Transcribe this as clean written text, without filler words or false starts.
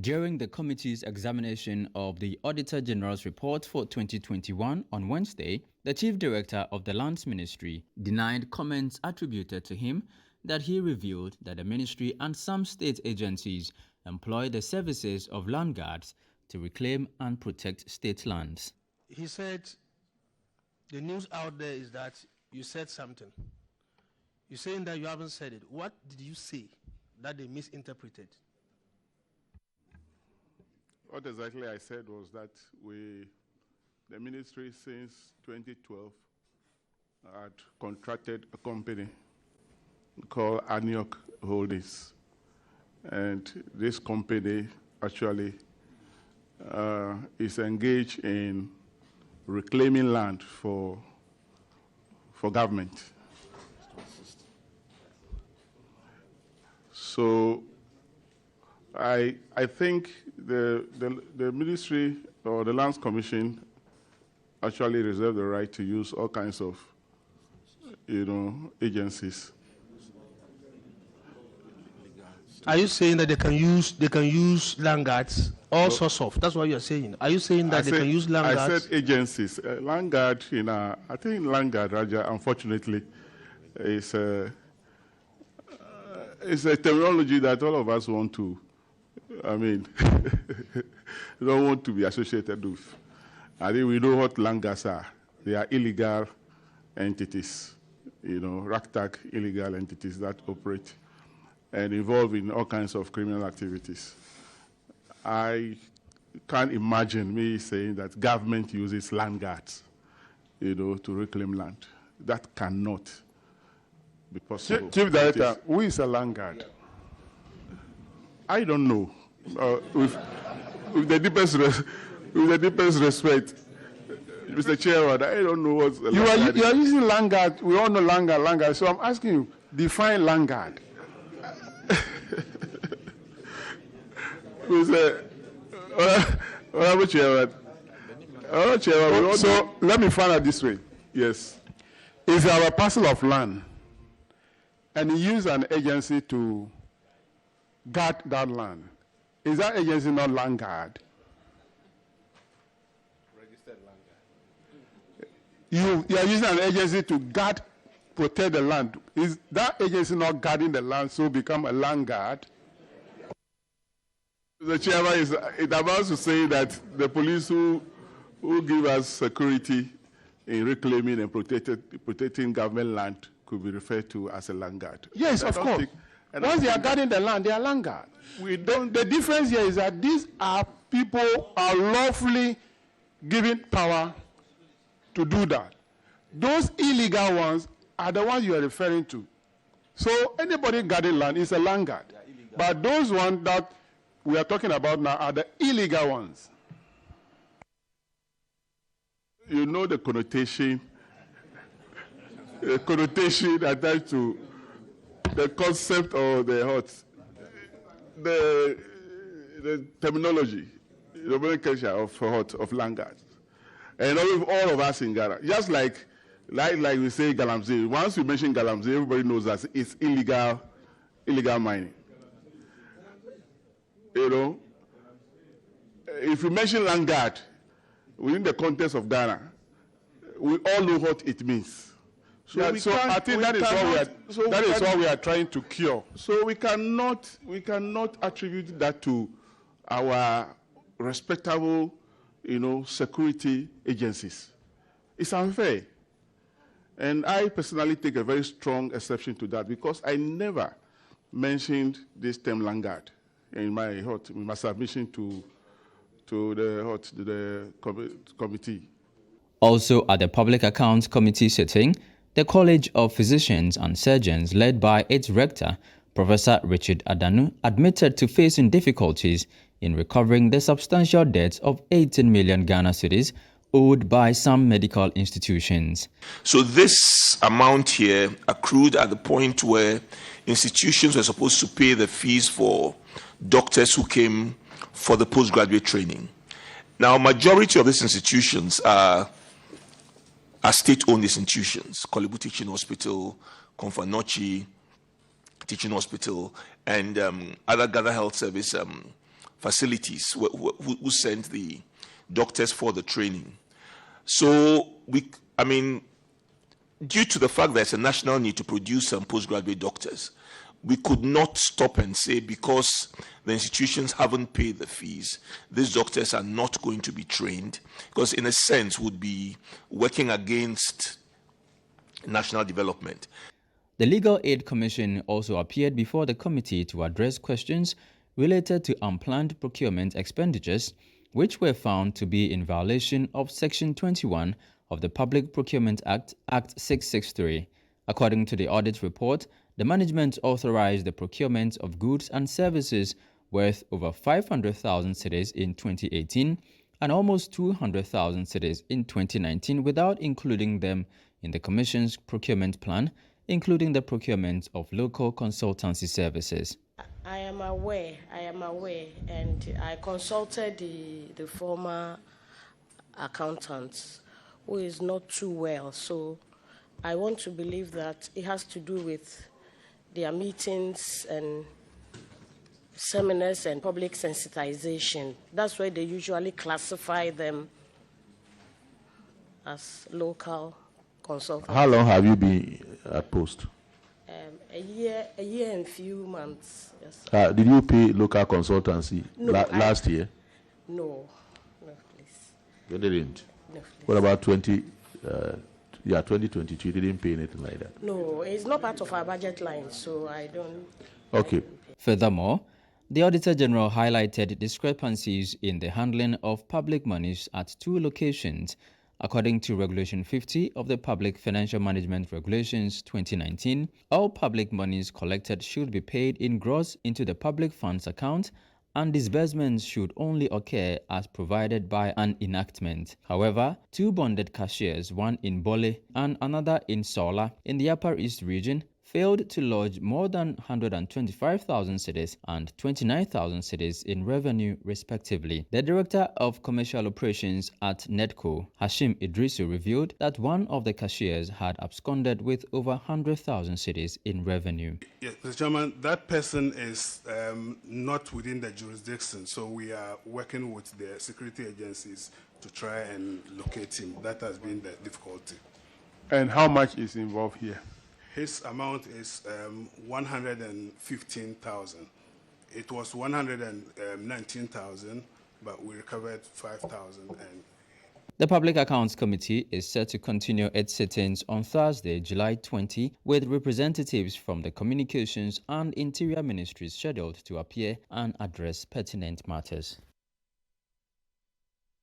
During the committee's examination of the Auditor General's report for 2021 on Wednesday, the Chief Director of the Lands Ministry denied comments attributed to him that he revealed that the ministry and some state agencies employ the services of land guards to reclaim and protect state lands. He said, the news out there is that you said something. You're saying that you haven't said it. What did you say that they misinterpreted? What exactly I said was that the ministry since 2012 had contracted a company called Antioch Holdings. And this company actually is engaged in reclaiming land for government. So I think the ministry or the Lands Commission actually reserve the right to use all kinds of, agencies. Are you saying that they can use land guards, all sorts of? That's what you're saying. Are you saying that they can use land guards? I said agencies. Land guard, I think land guard, Raja, unfortunately, is a terminology that all of us want to. Don't want to be associated with. I think we know what land guards are. They are illegal entities, ragtag illegal entities that operate and involved in all kinds of criminal activities. I can't imagine me saying that government uses land guards, to reclaim land. That cannot be possible. Chief Director, who is a land guard? I don't know. With the deepest respect, Mr. Chairman, I don't know what's a land guard. You are using land guard. We all know land guard. So I'm asking you, define land guard. So let me find out this way. Yes. If you have a parcel of land and you use an agency to guard that land, is that agency not land guard? Registered land guard. You are using an agency to protect the land. Is that agency not guarding the land, so become a land guard? The chairman it amounts to say that the police who give us security in reclaiming and protecting government land could be referred to as a land guard. Yes, of course. Once they are guarding the land, they are land guard. The difference here is that these are people are lawfully given power to do that. Those illegal ones are the ones you are referring to. So anybody guarding land is a land guard. But those ones that we are talking about now are the illegal ones. You know the connotation attached to the concept or the terminology, the nomenclature of land guards. And all of us in Ghana, just like we say Galamsey. Once we mention Galamsey, everybody knows that it's illegal mining. If you mention land guard within the context of Ghana, we all know what it means. So I think that is what we are trying to cure. So we cannot attribute that to our respectable, security agencies. It's unfair. And I personally take a very strong exception to that because I never mentioned this term land guard in my submission to the committee. Also at the Public Accounts Committee sitting, the College of Physicians and Surgeons, led by its rector, Professor Richard Adanu, admitted to facing difficulties in recovering the substantial debts of 18 million Ghana cedis owed by some medical institutions. So this amount here accrued at the point where institutions were supposed to pay the fees for doctors who came for the postgraduate training. Now, majority of these institutions are state-owned institutions, Kolebu Teaching Hospital, Konfanochi Teaching Hospital, and other Ghana Health Service facilities who sent the doctors for the training. So due to the fact there's a national need to produce some postgraduate doctors, we could not stop and say because the institutions haven't paid the fees, these doctors are not going to be trained, because in a sense would be working against national development. The Legal Aid Commission also appeared before the committee to address questions related to unplanned procurement expenditures, which were found to be in violation of Section 21 of the Public Procurement Act, Act 663. According to the audit report, the management authorized the procurement of goods and services worth over 500,000 cedis in 2018 and almost 200,000 cedis in 2019 without including them in the Commission's procurement plan, including the procurement of local consultancy services. I am aware, and I consulted the former accountant, who is not too well, so I want to believe that it has to do with their meetings and seminars and public sensitization. That's why they usually classify them as local consultants. How long have you been at post? A year and few months. Yes. Did you pay local consultancy last year? No, please. You didn't? No, please. What about 2022? You didn't pay anything like that? No, it's not part of our budget line, so I don't. Okay. Furthermore, the Auditor General highlighted discrepancies in the handling of public monies at two locations. According to Regulation 50 of the Public Financial Management Regulations 2019, all public monies collected should be paid in gross into the public funds account, and disbursements should only occur as provided by an enactment. However, two bonded cashiers, one in Bole and another in Sola in the Upper East region, failed to lodge more than 125,000 cedis and 29,000 cedis in revenue, respectively. The Director of Commercial Operations at NEDCO, Hashim Idrisu, revealed that one of the cashiers had absconded with over 100,000 cedis in revenue. Yes, Mr. Chairman, that person is not within the jurisdiction, so we are working with the security agencies to try and locate him. That has been the difficulty. And how much is involved here? His amount is 115,000. It was 119,000, but we recovered 5,000. The Public Accounts Committee is set to continue its sittings on Thursday, July 20, with representatives from the Communications and Interior Ministries scheduled to appear and address pertinent matters.